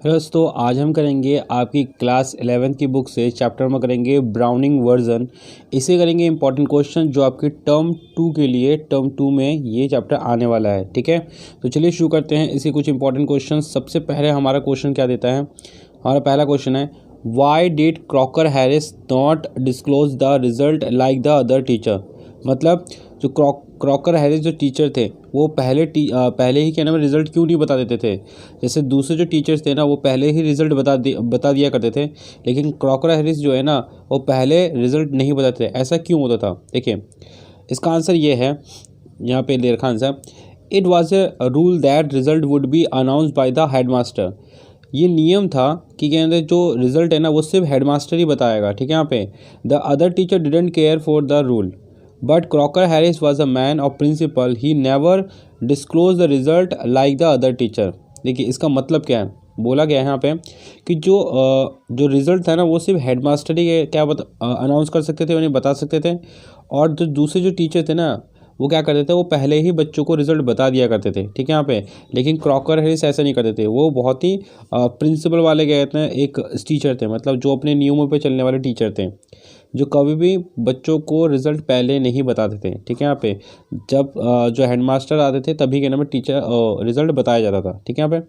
दोस्तों आज हम करेंगे आपकी क्लास 11th की बुक से चैप्टर में करेंगे ब्राउनिंग वर्जन। इसे करेंगे इंपॉर्टेंट क्वेश्चन जो आपके टर्म 2 के लिए टर्म 2 में ये चैप्टर आने वाला है। ठीक है, तो चलिए शुरू करते हैं इसके कुछ इंपॉर्टेंट क्वेश्चन। सबसे पहले हमारा क्वेश्चन क्या देता है, हमारा पहला क्वेश्चन है why did Crocker Harris not disclose the result like the other teacher. मतलब जो क्रॉकर हैरिस जो टीचर थे वो पहले ही क्या नाम है रिज़ल्ट क्यों नहीं बता देते थे। जैसे दूसरे जो टीचर्स थे ना वो पहले ही रिज़ल्ट बता दिया करते थे, लेकिन क्रॉकर हैरिस जो है ना वो पहले रिज़ल्ट नहीं बताते थे। ऐसा क्यों होता था? देखिए इसका आंसर ये है, यहाँ पे ले रखा answer, it was a rule that result would be announced by the headmaster. ये नियम था कि क्या कहते हैं जो रिज़ल्ट है ना वो सिर्फ हेडमास्टर ही बताएगा। ठीक है, यहाँ पे the other teacher didn't care for the rule but Crocker Harris was a man of principle, he never disclose the result like the other teacher. देखिए इसका मतलब क्या है, बोला गया है यहाँ पे कि जो रिज़ल्ट था ना वो सिर्फ हेडमास्टर ही क्या अनाउंस कर सकते थे, उन्हें बता सकते थे। और जो दूसरे जो टीचर थे ना वो क्या करते थे, वो पहले ही बच्चों को रिजल्ट बता दिया करते थे। ठीक है यहाँ पे, लेकिन क्रॉकर हैरिस ऐसा नहीं करते थे। वो बहुत ही प्रिंसिपल वाले गए थे, एक टीचर थे, मतलब जो अपने नियमों पे चलने वाले टीचर थे, जो कभी भी बच्चों को रिज़ल्ट पहले नहीं बताते थे। ठीक है यहाँ पे, जब जो हेडमास्टर आते थे तभी क्या नाम है टीचर रिज़ल्ट बताया जाता था। ठीक है यहाँ पे,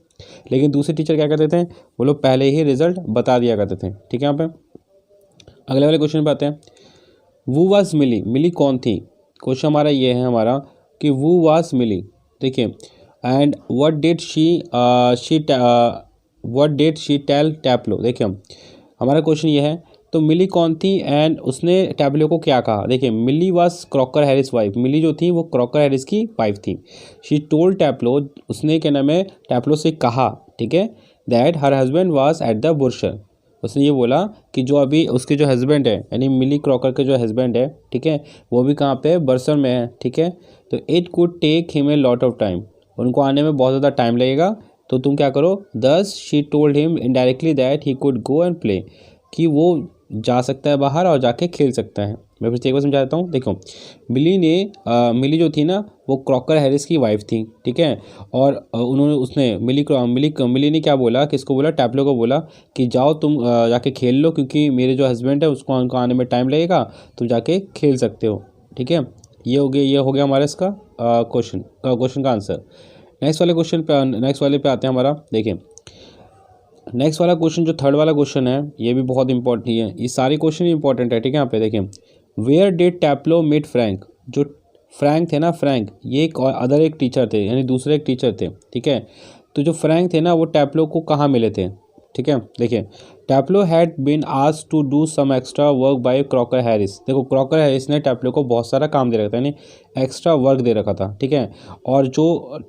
लेकिन दूसरे टीचर क्या करते थे, वो लोग पहले ही रिज़ल्ट बता दिया करते थे। ठीक है यहाँ पे, अगले वाले क्वेश्चन पे आते हैं। वू वाज मिली, मिली कौन थी? क्वेश्चन हमारा ये है हमारा कि वू वाज मिली। देखिए and what did she tell Taplow. देखिए हमारा क्वेश्चन ये है, तो मिली कौन थी एंड उसने टैब्लो को क्या कहा। देखिए Millie was Crocker Harris wife, Millie जो थी वो क्रॉकर हैरिस की वाइफ थी। शी टोल्ड टैप्लो, उसने क्या नाम है टैप्लो से कहा, ठीक है, that her husband was at the bursar. उसने ये बोला कि जो अभी उसके जो हस्बैंड है यानी मिली क्रॉकर के जो हस्बैंड है, ठीक है, वो भी कहाँ पे बर्सर में है। ठीक है, तो it could take him a lot of time, उनको आने में बहुत ज़्यादा टाइम लगेगा, तो तुम क्या करो। दस she told him indirectly that he could go and play, कि वो जा सकता है बाहर और जाके खेल सकता है। मैं फिर से एक बार समझा देता हूँ। देखो मिली जो थी ना वो क्रॉकर हैरिस की वाइफ थी। ठीक है, और मिली ने क्या बोला, किसको बोला, टैप्लो को बोला कि जाओ तुम जाके खेल लो, क्योंकि मेरे जो हस्बैंड है उसको उनको आने में टाइम लगेगा, तुम जाके खेल सकते हो। ठीक है, ये हो गया हमारा इसका क्वेश्चन का आंसर। नेक्स्ट वाले पे आते हैं हमारा। देखिए नेक्स्ट वाला क्वेश्चन जो थर्ड वाला क्वेश्चन है ये भी बहुत इंपॉर्टेंट है, ये सारे क्वेश्चन इंपॉर्टेंट है। ठीक है, यहाँ पे देखें, वेयर डिड टैप्लो मीट फ्रैंक। जो फ्रैंक थे ना, फ्रैंक ये एक टीचर थे, यानी दूसरे एक टीचर थे। ठीक है, तो जो फ्रैंक थे ना वो टैप्लो को कहाँ मिले थे। ठीक है, देखिए Taplow had been asked to do some extra work by Crocker Harris. देखो क्रॉकर हैरिस ने टैप्लो को बहुत सारा काम दे रखा था, यानी एक्स्ट्रा वर्क दे रखा था। ठीक है, और जो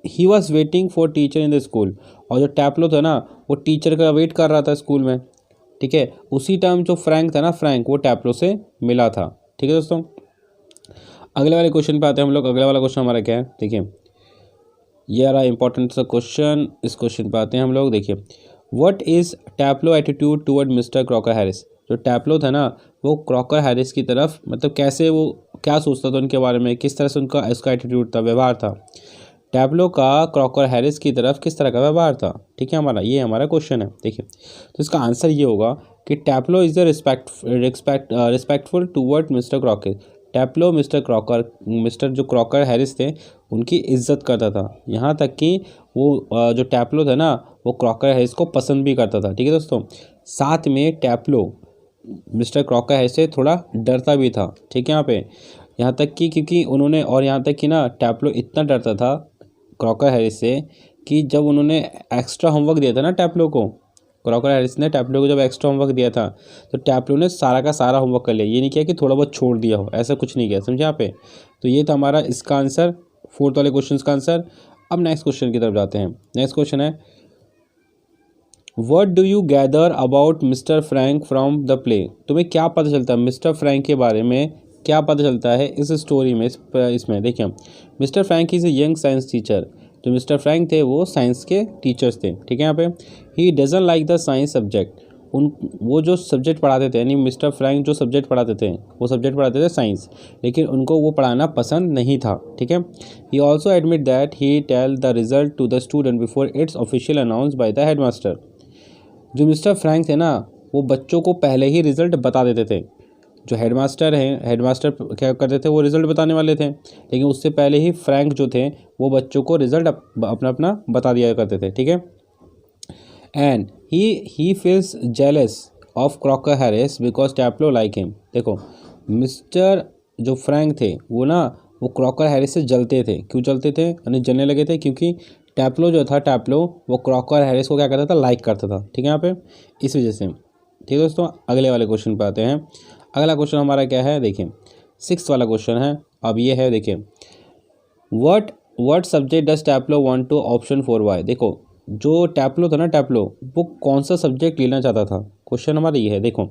he was waiting for teacher in the school, और जो टैप्लो था ना वो टीचर का वेट कर रहा था स्कूल में। ठीक है, उसी टाइम जो फ्रैंक था ना, फ्रैंक वो टैप्लो से मिला था। ठीक है दोस्तों, अगले वाले क्वेश्चन पे आते हैं हम लोग। अगला वाला क्वेश्चन हमारा क्या है, देखिए ये रहा इंपॉर्टेंट सा क्वेश्चन। इस क्वेश्चन पे आते हैं हम लोग। देखिए what is Taplow attitude toward Mr Crocker Harris. जो टैप्लो था ना वो क्रॉकर हैरिस की तरफ, मतलब कैसे वो क्या सोचता था उनके बारे में, किस तरह से उसका एटीट्यूड था, व्यवहार था। टैप्लो का क्रॉकर हैरिस की तरफ किस तरह का व्यवहार था। ठीक है, हमारा क्वेश्चन है। देखिए तो इसका आंसर ये होगा कि Taplow is the respectful toward Mr Crocker. Taplow Mr जो क्रॉकर हैरिस थे उनकी इज्जत करता था, यहाँ तक कि वो जो टैप्लो था ना वो क्रॉकर हैरिस को पसंद भी करता था। ठीक है दोस्तों, साथ में टैप्लो मिस्टर क्रॉकर हैरिस से थोड़ा डरता भी था। ठीक है, यहाँ तक कि क्योंकि उन्होंने, और यहाँ तक कि ना टैप्लो इतना डरता था क्रॉकर हैरिस से कि जब उन्होंने एक्स्ट्रा होमवर्क दिया था ना टैप्लो को, क्रॉकर हैरिस ने टैप्लो को जब एक्स्ट्रा होमवर्क दिया था तो टैप्लो ने सारा का सारा होमवर्क कर लिया। ये नहीं किया कि थोड़ा बहुत छोड़ दिया हो, ऐसा कुछ नहीं किया, समझे यहाँ पे। तो ये था हमारा इसका आंसर, फोर्थ वाले क्वेश्चन का आंसर। अब नेक्स्ट क्वेश्चन की तरफ जाते हैं। नेक्स्ट क्वेश्चन है, what do you gather about mister Frank from the play. तुम्हें क्या पता चलता है मिस्टर फ्रैंक के बारे में, क्या पता चलता है इस स्टोरी में, इसमें देखिए mister Frank is a young science teacher. जो मिस्टर फ्रैंक थे वो साइंस के टीचर्स थे। ठीक है, यहाँ पे he doesn't like the science subject. वो जो सब्जेक्ट पढ़ाते थे, यानी मिस्टर फ्रैंक जो सब्जेक्ट पढ़ाते थे वो सब्जेक्ट पढ़ाते थे साइंस, लेकिन उनको वो पढ़ाना पसंद नहीं था। ठीक है, he also admit that he tell the result to the student before its official announce by the headmaster. जो मिस्टर फ्रैंक थे ना, वो बच्चों को पहले ही रिजल्ट बता देते थे। जो हेडमास्टर क्या करते थे, वो रिज़ल्ट बताने वाले थे, लेकिन उससे पहले ही फ्रैंक जो थे वो बच्चों को रिज़ल्ट अपना अपना बता दिया करते थे, ठीक है। And he feels jealous of Crocker Harris because Taplow like him. देखो मिस्टर जो फ्रैंक थे वो ना, वो क्रॉकर हैरिस से जलते थे। क्यों जलते थे, यानी जलने लगे थे क्योंकि टैप्लो वो क्रॉकर हैरिस को क्या करता था, लाइक करता था, ठीक है यहाँ पे, इस वजह से। ठीक है दोस्तों, अगले वाले क्वेश्चन पे आते हैं। अगला क्वेश्चन हमारा क्या है, देखिए 6th वाला क्वेश्चन है। अब ये है, देखिए what subject does Taplow want to option for why. देखो जो टैप्लो था ना, टैप्लो वो कौन सा सब्जेक्ट लेना चाहता था, क्वेश्चन हमारा ये है। देखो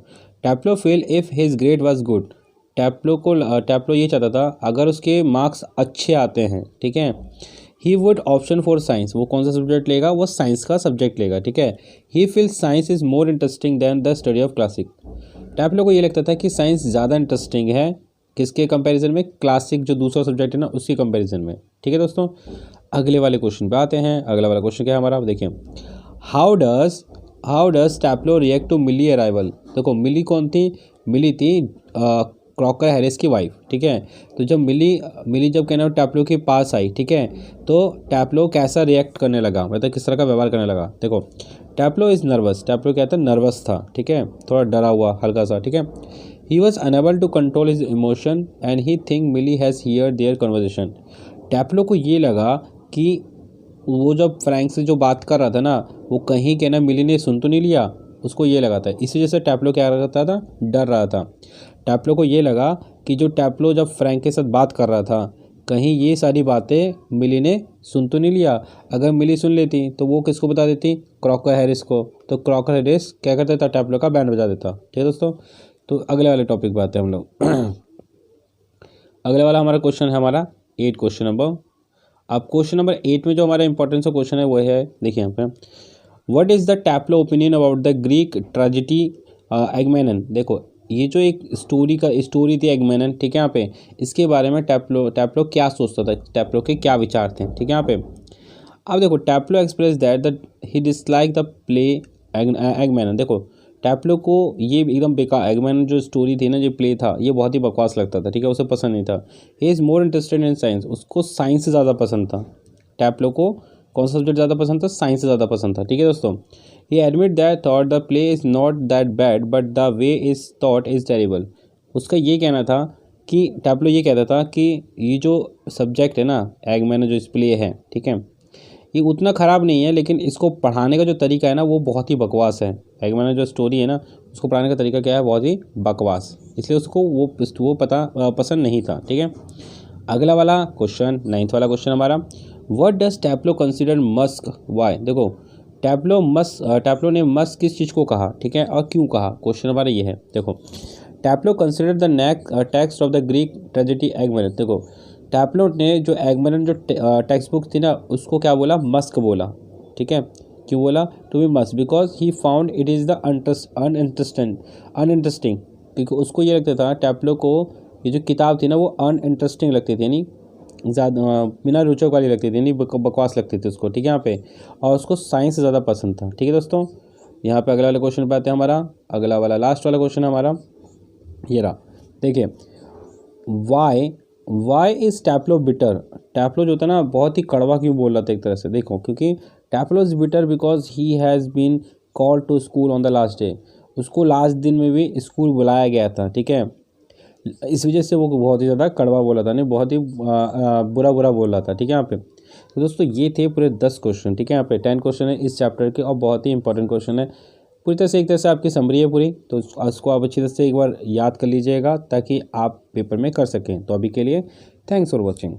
Taplow fail if his grade was good. Taplow ये चाहता था अगर उसके मार्क्स अच्छे आते हैं, ठीक है, he would option for science. वो कौन सा सब्जेक्ट लेगा, वो साइंस का सब्जेक्ट लेगा, ठीक है। He feel science is more interesting than the study of classic. Taplow को ये लगता था कि साइंस ज़्यादा इंटरेस्टिंग है, किसके कंपैरिजन में, क्लासिक जो दूसरा सब्जेक्ट है ना उसके कंपैरिजन में, ठीक है दोस्तों। अगले वाले क्वेश्चन पे आते हैं। अगला वाला क्वेश्चन क्या है हमारा, देखिए how does Taplow react to Millie arrival. देखो मिली कौन थी, मिली थी क्रॉकर हैरिस की वाइफ, ठीक है। तो जब मिली जब कहना टैप्लो के पास आई, ठीक है, तो टैप्लो कैसा रिएक्ट करने लगा, मतलब किस तरह का व्यवहार करने लगा। देखो टैप्लो इज़ नर्वस, टैप्लो क्या था, नर्वस था, ठीक है, थोड़ा डरा हुआ हल्का सा, ठीक है। He was unable to control his emotion and he think Millie has hear their conversation. Taplow को ये लगा कि वो जब फ्रैंक से जो बात कर रहा था ना, वो कहीं कहना मिली ने सुन तो नहीं लिया, उसको ये लगा था। इस वजह से टैप्लो क्या करता था, डर रहा था। टैप्लो को ये लगा कि जो टैप्लो जब फ्रैंक के साथ बात कर रहा था, कहीं ये सारी बातें मिली ने सुन तो नहीं लिया। अगर मिली सुन लेती तो वो किसको बता देती, क्रॉकर हैरिस को। तो क्रॉकर हैरिस क्या करता था, टैप्लो का बैंड बजा देता, ठीक है दोस्तों। तो अगले वाले टॉपिक पे आते हैं हम लोग। अगले वाला हमारा क्वेश्चन है हमारा 8 क्वेश्चन नंबर। अब क्वेश्चन नंबर 8 में जो हमारा इंपॉर्टेंस क्वेश्चन है वो है, देखिए यहाँ पे, what is the Taplow opinion about the Greek tragedy Agamemnon. देखो ये जो एक स्टोरी थी एगमेनन, ठीक है, यहाँ पे इसके बारे में टैप्लो क्या सोचता था, टैप्लो के क्या विचार थे, ठीक है यहाँ पे। अब देखो Taplow express that he dislike the play Agamemnon. देखो टैप्लो को ये एकदम बेकार, एगमेनन जो स्टोरी थी ना, जो प्ले था, ये बहुत ही बकवास लगता था, ठीक है, उसे पसंद नहीं था। He is more interested in science, उसको साइंस से ज़्यादा पसंद था। टैप्लो को कौन सा सब्जेक्ट ज़्यादा पसंद था, साइंस से ज़्यादा पसंद था, ठीक है दोस्तों। He admit that thought the play is not that bad but the way is thought is terrible. उसका ये कहना था कि टैप्लो ये कहता था कि ये जो सब्जेक्ट है ना, एगमेनन जो इस प्ले है, ठीक है, ये उतना ख़राब नहीं है, लेकिन इसको पढ़ाने का जो तरीका है ना वो बहुत ही बकवास है। एगमेनन जो स्टोरी है ना, उसको पढ़ाने का तरीका क्या है, बहुत ही बकवास, इसलिए उसको वो पसंद नहीं था, ठीक है। अगला वाला क्वेश्चन 9th वाला क्वेश्चन हमारा, what does Taplow consider musk why. देखो टैप्लो ने मस्क किस चीज़ को कहा, ठीक है, और क्यों कहा, क्वेश्चन हमारा ये है। देखो Taplow consider the text of the Greek tragedy Agamemnon. देखो टैप्लो ने जो एगमेनन जो टेक्स्ट बुक थी ना, उसको क्या बोला, मस्क बोला, ठीक है। क्यों बोला, to be mask because he found it is the uninteresting, क्योंकि उसको ये लगता था, टैप्लो को ये जो किताब थी ना वो अनइंटरेस्टिंग लगती थी, यानी ज़्यादा बिना रोचक वाली लगती थी, यानी बकवास लगती थी उसको, ठीक है यहाँ पे। और उसको साइंस से ज़्यादा पसंद था, ठीक है दोस्तों। यहाँ पे अगला वाला क्वेश्चन पे आते हैं हमारा। अगला वाला लास्ट वाला क्वेश्चन हमारा ये रहा, देखिए वाई इज़ टैप्लो बिटर। टैप्लो जो था ना बहुत ही कड़वा क्यों बोल रहा था एक तरह से, देखो क्योंकि Taplow is bitter because he has been called to school on the last day. उसको लास्ट दिन में भी स्कूल बुलाया गया था, ठीक है, इस वजह से वो बहुत ही ज़्यादा कड़वा बोला था, नहीं बहुत ही बुरा बोल रहा था, ठीक है यहाँ पे। तो दोस्तों ये थे पूरे 10 क्वेश्चन, ठीक है, यहाँ पे 10 क्वेश्चन है इस चैप्टर के और बहुत ही इंपॉर्टेंट क्वेश्चन है। पूरी तरह से एक तरह से आपकी समरी है पूरी, तो उसको आप अच्छी तरह से एक बार याद कर लीजिएगा ताकि आप पेपर में कर सकें। तो अभी के लिए थैंक्स फॉर वॉचिंग।